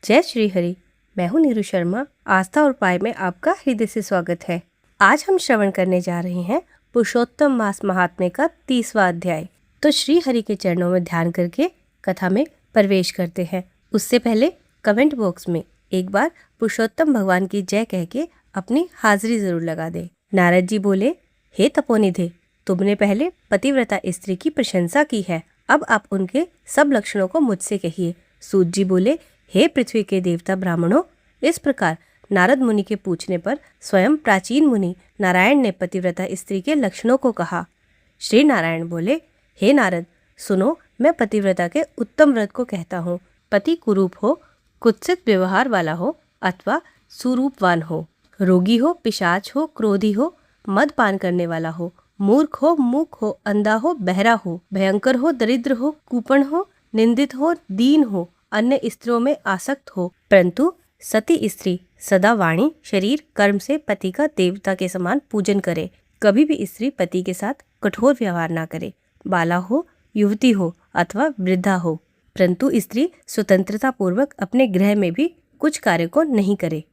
जय श्री हरि। मैं हूँ नीरू शर्मा। आस्था और उपाय में आपका हृदय से स्वागत है। आज हम श्रवण करने जा रहे हैं पुरुषोत्तम मास महात्म्य का 30वां अध्याय। तो श्री हरि के चरणों में ध्यान करके कथा में प्रवेश करते हैं। उससे पहले कमेंट बॉक्स में एक बार पुरुषोत्तम भगवान की जय कह के अपनी हाजिरी जरूर लगा दे। नारद जी बोले, हे तपोनिधे, तुमने पहले पतिव्रता स्त्री की प्रशंसा की है, अब आप उनके सब लक्षणों को मुझसे कहिए। सूत जी बोले, हे पृथ्वी के देवता ब्राह्मणों, इस प्रकार नारद मुनि के पूछने पर स्वयं प्राचीन मुनि नारायण ने पतिव्रता स्त्री के लक्षणों को कहा। श्री नारायण बोले, हे नारद, सुनो, मैं पतिव्रता के उत्तम व्रत को कहता हूँ। पति कुरूप हो, कुत्सित व्यवहार वाला हो अथवा सुरूपवान हो, रोगी हो, पिशाच हो, क्रोधी हो, मद पान करने वाला हो, मूर्ख हो, मूक हो, अंधा हो, बहरा हो, भयंकर हो, दरिद्र हो, कुपन हो, निंदित हो, दीन हो, अन्य स्त्रियों में आसक्त हो, परंतु सती स्त्री सदा वाणी, शरीर, कर्म से पति का देवता के समान पूजन करे। कभी भी स्त्री पति के साथ कठोर व्यवहार ना करे। बाला हो, युवती हो अथवा वृद्धा हो, परंतु स्त्री स्वतंत्रता पूर्वक अपने गृह में भी कुछ कार्य को नहीं करे।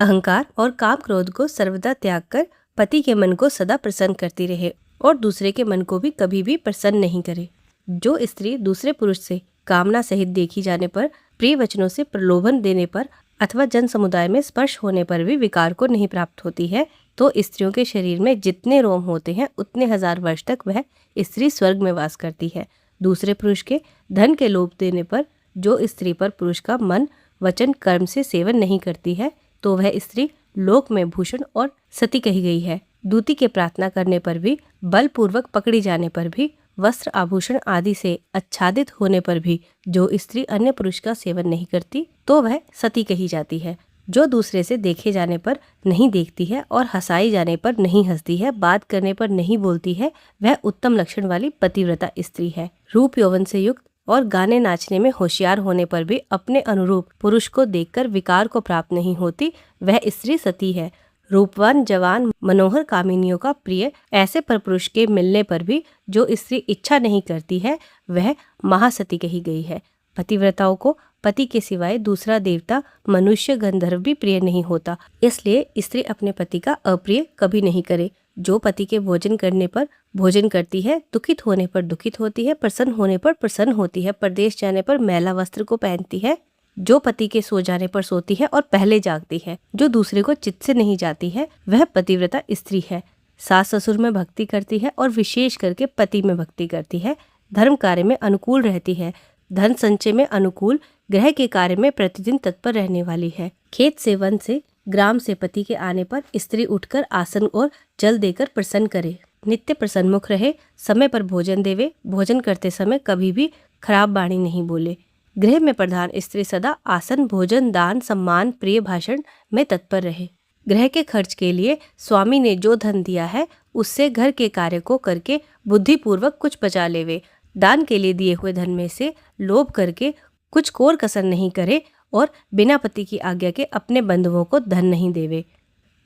अहंकार और काम क्रोध को सर्वदा त्याग कर पति के मन को सदा प्रसन्न करती रहे और दूसरे के मन को भी कभी भी प्रसन्न नहीं करे। जो स्त्री दूसरे पुरुष से कामना सहित देखी जाने पर, प्रिय वचनों से प्रलोभन देने पर अथवा जन समुदाय में स्पर्श होने पर भी विकार को नहीं प्राप्त होती है, तो स्त्रियों के शरीर में जितने रोम होते हैं उतने हजार वर्ष तक वह स्त्री स्वर्ग में वास करती है। दूसरे पुरुष के धन के लोभ देने पर जो स्त्री पर पुरुष का मन, वचन, कर्म से सेवन नहीं करती है, तो वह स्त्री लोक में भूषण और सती कही गई है। दूती के प्रार्थना करने पर भी, बलपूर्वक पकड़ी जाने पर भी, वस्त्र आभूषण आदि से आच्छादित होने पर भी जो स्त्री अन्य पुरुष का सेवन नहीं करती, तो वह सती कही जाती है। जो दूसरे से देखे जाने पर नहीं देखती है और हंसाई जाने पर नहीं हंसती है, बात करने पर नहीं बोलती है, वह उत्तम लक्षण वाली पतिव्रता स्त्री है। रूप यौवन से युक्त और गाने नाचने में होशियार होने पर भी अपने अनुरूप पुरुष को देखकर विकार को प्राप्त नहीं होती, वह स्त्री सती है। रूपवान, जवान, मनोहर कामिनियों का प्रिय ऐसे परपुरुष के मिलने पर भी जो स्त्री इच्छा नहीं करती है, वह महासती कही गई है। पतिव्रताओं को पति के सिवाय दूसरा देवता, मनुष्य, गंधर्व भी प्रिय नहीं होता, इसलिए स्त्री अपने पति का अप्रिय कभी नहीं करे। जो पति के भोजन करने पर भोजन करती है, दुखित होने पर दुखित होती है, प्रसन्न होने पर प्रसन्न होती है, परदेश जाने पर मैला वस्त्र को पहनती है, जो पति के सो जाने पर सोती है और पहले जागती है, जो दूसरे को चित्त से नहीं जाती है, वह पतिव्रता स्त्री है। सास ससुर में भक्ति करती है और विशेष करके पति में भक्ति करती है। धर्म कार्य में अनुकूल रहती है, धन संचय में अनुकूल, गृह के कार्य में प्रतिदिन तत्पर रहने वाली है। खेत से, वन से, ग्राम से पति के आने पर स्त्री उठकर आसन और जल देकर प्रसन्न करे। नित्य प्रसन्नमुख रहे, समय पर भोजन देवे, भोजन करते समय कभी भी खराब वाणी नहीं बोले। गृह में प्रधान स्त्री सदा आसन, भोजन, दान, सम्मान, प्रिय भाषण में तत्पर रहे। गृह के खर्च के लिए स्वामी ने जो धन दिया है उससे घर के कार्य को करके बुद्धिपूर्वक कुछ बचा लेवे। दान के लिए दिए हुए धन में से लोभ करके कुछ कोर कसर नहीं करे और बिना पति की आज्ञा के अपने बंधुओं को धन नहीं देवे।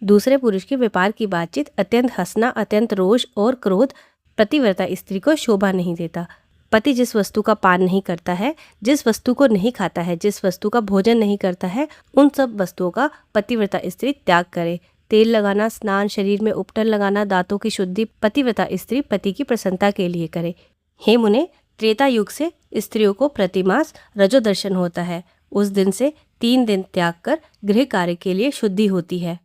दूसरे पुरुष के व्यापार की बातचीत, अत्यंत हंसना, अत्यंत रोष और क्रोध पतिव्रता स्त्री को शोभा नहीं देता। पति जिस वस्तु का पान नहीं करता है, जिस वस्तु को नहीं खाता है, जिस वस्तु का भोजन नहीं करता है, उन सब वस्तुओं का पतिव्रता स्त्री त्याग करे। तेल लगाना, स्नान, शरीर में उपटन लगाना, दांतों की शुद्धि पतिव्रता स्त्री पति की प्रसन्नता के लिए करे। हे मुने, त्रेता युग से स्त्रियों को प्रतिमास रजो दर्शन होता है। उस दिन से 3 दिन त्याग कर गृह कार्य के लिए शुद्धि होती है।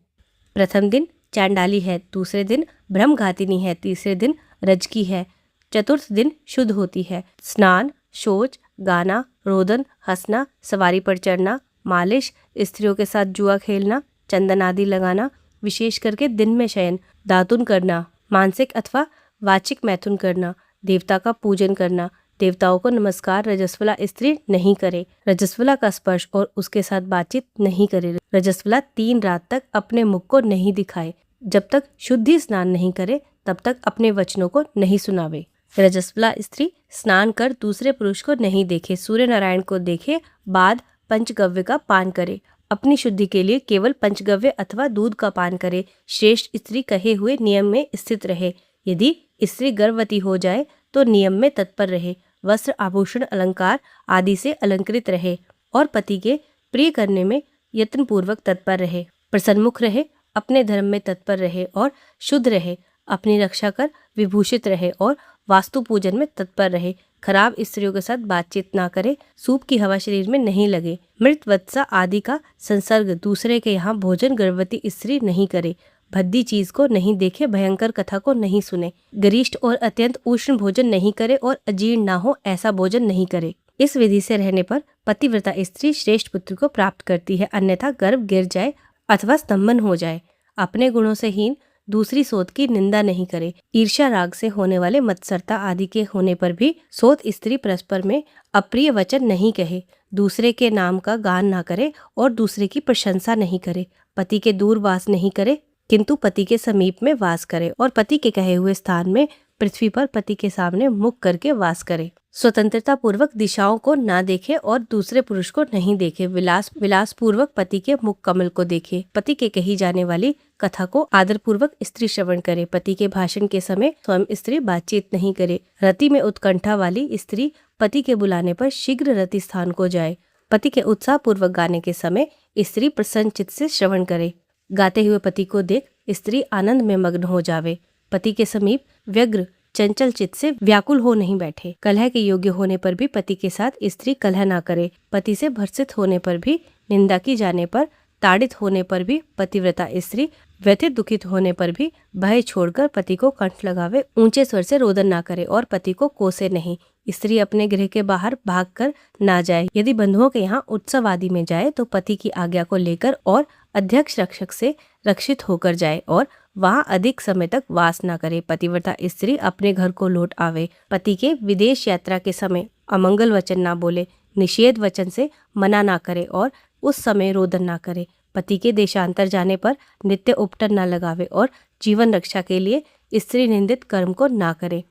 प्रथम दिन चांडाली है, दूसरे दिन ब्रह्मघातिनी है, तीसरे दिन रजकी है, चतुर्थ दिन शुद्ध होती है। स्नान, शौच, गाना, रोदन, हंसना, सवारी पर चढ़ना, मालिश, स्त्रियों के साथ जुआ खेलना, चंदन आदि लगाना, विशेष करके दिन में शयन, दातुन करना, मानसिक अथवा वाचिक मैथुन करना, देवता का पूजन करना, देवताओं को नमस्कार रजस्वला स्त्री नहीं करे, रजस्वला का स्पर्श और उसके साथ बातचीत नहीं करे, रजस्वला 3 रात तक अपने मुख को नहीं दिखाए, जब तक शुद्धि स्नान नहीं करे तब तक अपने वचनों को नहीं सुनावे। रजस्वला स्त्री स्नान कर दूसरे पुरुष को नहीं देखे, सूर्य नारायण को देखे बाद पंचगव्य का पान करे। अपनी शुद्धि के लिए केवल पंचगव्य अथवा दूध का पान करे। श्रेष्ठ स्त्री कहे हुए नियम में स्थित रहे। यदि स्त्री गर्भवती हो जाए तो नियम में तत्पर रहे, वस्त्र, आभूषण, अलंकार आदि से अलंकृत रहे और पति के प्रिय करने में यत्नपूर्वक तत्पर रहे, प्रसन्नमुख रहे, अपने धर्म में तत्पर रहे और शुद्ध रहे, अपनी रक्षा कर विभूषित रहे और वास्तु पूजन में तत्पर रहे, खराब स्त्रियों के साथ बातचीत ना करे, सूप की हवा शरीर में नहीं लगे, मृत वत्सा आदि का संसर्ग दूसरे के यहाँ भोजन गर्भवती स्त्री नहीं करे, भद्दी चीज को नहीं देखे, भयंकर कथा को नहीं सुने, गरिष्ठ और अत्यंत उष्ण भोजन नहीं करे और अजीर्ण ना हो ऐसा भोजन नहीं करे। इस विधि से रहने पर पतिव्रता स्त्री श्रेष्ठ पुत्र को प्राप्त करती है, अन्यथा गर्भ गिर जाए अथवा स्तंभन हो जाए। अपने गुणों से हीन दूसरी सोत की निंदा नहीं करे। ईर्ष्या राग से होने वाले मत्सरता आदि के होने पर भी सोत स्त्री परस्पर में अप्रिय वचन नहीं कहे, दूसरे के नाम का गान ना करे और दूसरे की प्रशंसा नहीं करे, पति के दूर वास नहीं करे किंतु पति के समीप में वास करे और पति के कहे हुए स्थान में पृथ्वी पर पति के सामने मुख करके वास करे। स्वतंत्रता पूर्वक दिशाओं को ना देखे और दूसरे पुरुष को नहीं देखे, विलास पूर्वक पति के मुख कमल को देखे, पति के कही जाने वाली कथा को आदर पूर्वक स्त्री श्रवण करे, पति के भाषण के समय स्वयं स्त्री बातचीत नहीं करे, रति में उत्कंठा वाली स्त्री पति के बुलाने पर शीघ्र रति स्थान को जाए, पति के उत्साह पूर्वक गाने के समय स्त्री प्रसन्न चित्त से श्रवण करे, गाते हुए पति को देख स्त्री आनंद में मग्न हो जावे, पति के समीप व्यग्र चंचल चित्त से व्याकुल हो नहीं बैठे, कलह के योग्य होने पर भी पति के साथ स्त्री कलह ना करे, पति से भर्सित होने पर भी, निंदा की जाने पर, ताड़ित होने पर भी पतिव्रता स्त्री व्यथित दुखित होने पर भी भय छोड़कर पति को कंठ लगावे, ऊंचे स्वर से रोदन ना करे और पति को कोसे नहीं। स्त्री अपने गृह के बाहर भाग कर ना जाए, यदि बंधुओं के यहाँ उत्सव आदि में जाए तो पति की आज्ञा को लेकर और अध्यक्ष रक्षक से रक्षित होकर जाए और वहाँ अधिक समय तक वास ना करे। पतिव्रता स्त्री अपने घर को लौट आवे, पति के विदेश यात्रा के समय अमंगल वचन ना बोले, निषेध वचन से मना ना करे और उस समय रोदन ना करे, पति के देशांतर जाने पर नित्य उपटन ना लगावे और जीवन रक्षा के लिए स्त्री निंदित कर्म को ना करे,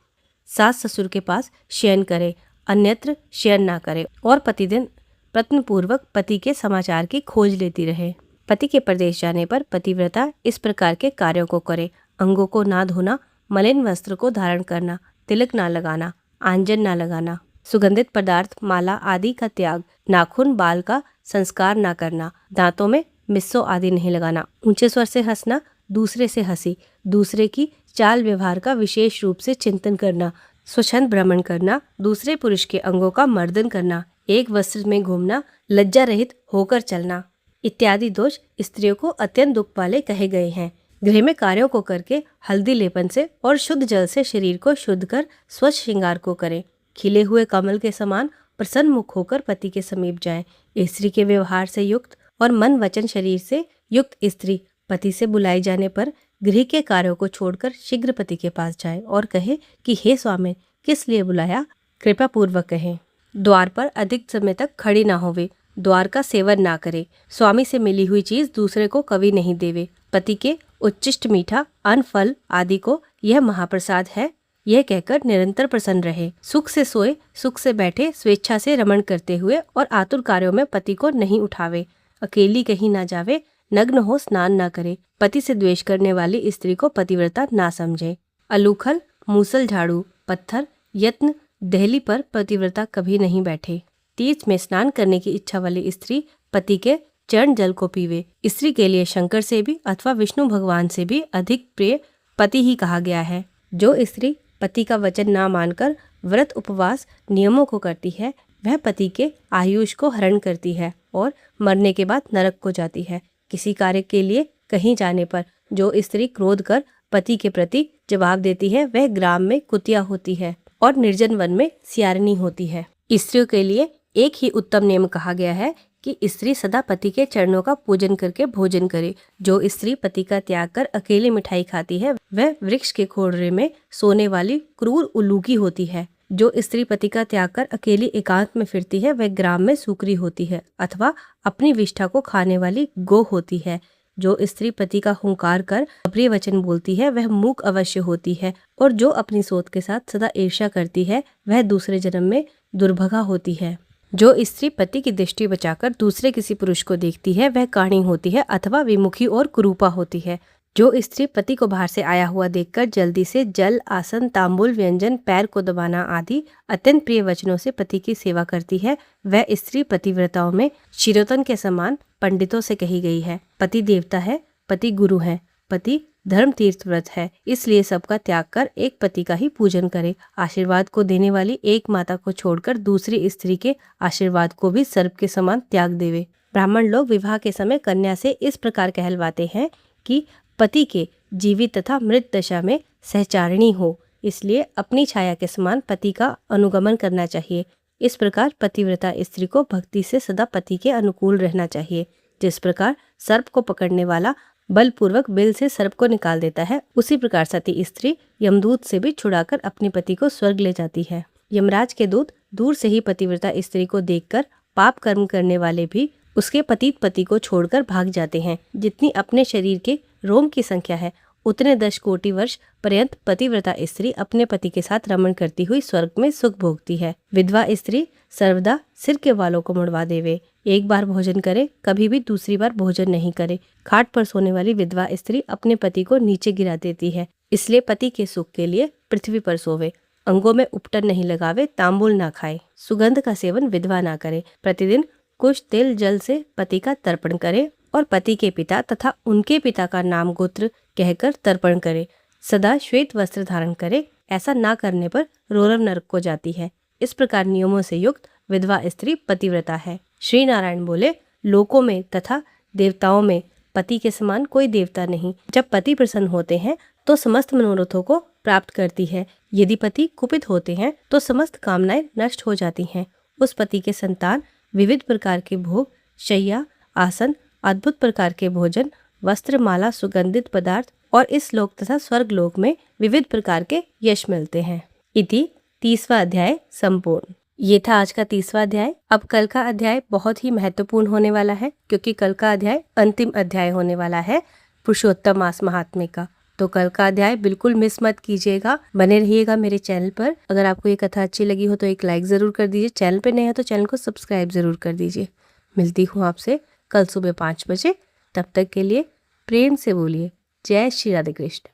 सास ससुर के पास शयन करे, अन्यत्र शयन ना करे और प्रतिदिन प्रत्नपूर्वक पति के समाचार की खोज लेती रहे। पति के प्रदेश जाने पर पतिव्रता इस प्रकार के कार्यों को करे, अंगों को ना धोना, मलिन वस्त्र को धारण करना, तिलक ना लगाना, आंजन ना लगाना, सुगंधित पदार्थ माला आदि का त्याग, नाखून बाल का संस्कार ना करना, दांतों में मिस्सो आदि नहीं लगाना, ऊंचे स्वर से हंसना, दूसरे से हंसी, दूसरे की चाल व्यवहार का विशेष रूप से चिंतन करना, स्वच्छंद भ्रमण करना, दूसरे पुरुष के अंगों का मर्दन करना, एक वस्त्र में घूमना, लज्जा रहित होकर चलना इत्यादि दोष स्त्रियों को अत्यंत दुख वाले कहे गए हैं। गृह में कार्यों को करके हल्दी लेपन से और शुद्ध जल से शरीर को शुद्ध कर स्वच्छ श्रृंगार को करें, खिले हुए कमल के समान प्रसन्न मुख होकर पति के समीप जाएं। स्त्री के व्यवहार से युक्त और मन वचन शरीर से युक्त स्त्री पति से बुलाई जाने पर गृह के कार्यों को छोड़कर शीघ्र पति के पास जाए और कहे कि हे स्वामी, किस लिए बुलाया, कृपा पूर्वक कहें। द्वार पर अधिक समय तक खड़ी ना होवे, द्वार का सेवन ना करे, स्वामी से मिली हुई चीज दूसरे को कभी नहीं देवे, पति के उच्चिष्ट मीठा अन्न फल आदि को यह महाप्रसाद है यह कहकर निरंतर प्रसन्न रहे, सुख से सोए सुख से बैठे, स्वेच्छा से रमण करते हुए और आतुर कार्यों में पति को नहीं उठावे, अकेली कहीं ना जावे, नग्न हो स्नान ना करे, पति से द्वेष करने वाली स्त्री को पतिव्रता ना समझे। अलूखल मूसल झाड़ू पत्थर यत्न दहली पर पतिव्रता कभी नहीं बैठे। तीर्थ में स्नान करने की इच्छा वाली स्त्री पति के चरण जल को पीवे। स्त्री के लिए शंकर से भी अथवा विष्णु भगवान से भी अधिक प्रिय पति ही कहा गया है। जो स्त्री पति का वचन ना मानकर व्रत उपवास नियमों को करती है वह पति के आयुष को हरण करती है और मरने के बाद नरक को जाती है। किसी कार्य के लिए कहीं जाने पर जो स्त्री क्रोध कर पति के प्रति जवाब देती है वह ग्राम में कुतिया होती है और निर्जन वन में सियारनी होती है। स्त्रियों के लिए एक ही उत्तम नियम कहा गया है कि स्त्री सदा पति के चरणों का पूजन करके भोजन करे। जो स्त्री पति का त्याग कर अकेले मिठाई खाती है वह वृक्ष के खोड़े में सोने वाली क्रूर उल्लूकी होती है। जो स्त्री पति का त्याग कर अकेली एकांत में फिरती है वह ग्राम में सूकरी होती है अथवा अपनी विष्ठा को खाने वाली गो होती है। जो स्त्री पति का हुंकार कर अप्रिय वचन बोलती है वह मूक अवश्य होती है और जो अपनी सोत के साथ सदा ईर्ष्या करती है वह दूसरे जन्म में दुर्भगा होती है। जो स्त्री पति की दृष्टि बचाकर दूसरे किसी पुरुष को देखती है वह काणी होती है अथवा विमुखी और कुरूपा होती है। जो स्त्री पति को बाहर से आया हुआ देखकर जल्दी से जल, आसन, तांबुल, व्यंजन, पैर को दबाना आदि अत्यंत प्रिय वचनों से पति की सेवा करती है, वह स्त्री पतिव्रताओं में शिरोतन के समान पंडितों से कही गई है। पति देवता है, पति गुरु है, पति धर्म तीर्थ व्रत है, इसलिए सबका त्याग कर एक पति का ही पूजन करे। आशीर्वाद को देने वाली एक माता को छोड़कर दूसरी स्त्री के आशीर्वाद को भी सर्प के समान त्याग देवे। ब्राह्मण लोग विवाह के समय कन्या से इस प्रकार कहलवाते हैं कि पति के जीवित तथा मृत दशा में सहचारिणी हो, इसलिए अपनी छाया के समान पति का अनुगमन करना चाहिए। इस प्रकार पतिव्रता स्त्री को भक्ति से सदा पति के अनुकूल रहना चाहिए। जिस प्रकार सर्प को पकड़ने वाला बलपूर्वक बिल से सर्प को निकाल देता है, उसी प्रकार सती स्त्री यमदूत से भी छुड़ाकर अपने पति को स्वर्ग ले जाती है। यमराज के दूत दूर से ही पतिव्रता स्त्री को देखकर पाप कर्म करने वाले भी उसके पतित पति को छोड़कर भाग जाते हैं। जितनी अपने शरीर के रोम की संख्या है, उतने 10 कोटि वर्ष पर्यंत पतिव्रता स्त्री अपने पति के साथ रमण करती हुई स्वर्ग में सुख भोगती है। विधवा स्त्री सर्वदा सिर के बालों को मुड़वा देवे, एक बार भोजन करे, कभी भी दूसरी बार भोजन नहीं करे। खाट पर सोने वाली विधवा स्त्री अपने पति को नीचे गिरा देती है, इसलिए पति के सुख के लिए पृथ्वी पर सोवे। अंगों में उपटन नहीं लगावे, तांबुल ना खाए, सुगंध का सेवन विधवा ना करे। प्रतिदिन कुछ तेल जल से पति का तर्पण करे और पति के पिता तथा उनके पिता का नाम गोत्र कहकर तर्पण करे। सदा श्वेत वस्त्र धारण करे, ऐसा ना करने पर रोरव नरक को जाती है। इस प्रकार नियमों से युक्त विधवा स्त्री पतिव्रता है। श्री नारायण बोले, लोकों में तथा देवताओं में पति के समान कोई देवता नहीं। जब पति प्रसन्न होते हैं तो समस्त मनोरथों को प्राप्त करती है। यदि पति कुपित होते हैं तो समस्त कामनाएं नष्ट हो जाती हैं। उस पति के संतान विविध प्रकार के भोग, शैया, आसन, अद्भुत प्रकार के भोजन, वस्त्र, माला, सुगंधित पदार्थ और इस लोक तथा स्वर्ग लोक में विविध प्रकार के यश मिलते हैं। इति 30वां अध्याय संपूर्ण। ये था आज का 30वां अध्याय। अब कल का अध्याय बहुत ही महत्वपूर्ण होने वाला है, क्योंकि कल का अध्याय अंतिम अध्याय होने वाला है पुरुषोत्तम मास महात्म्य का। तो कल का अध्याय बिल्कुल मिस मत कीजिएगा, बने रहिएगा मेरे चैनल पर। अगर आपको ये कथा अच्छी लगी हो तो एक लाइक जरूर कर दीजिए, चैनल पे नए हो तो चैनल को सब्सक्राइब जरूर कर दीजिए। मिलती हूँ आपसे कल सुबह 5 बजे। तब तक के लिए प्रेम से बोलिए जय श्री राधे कृष्ण।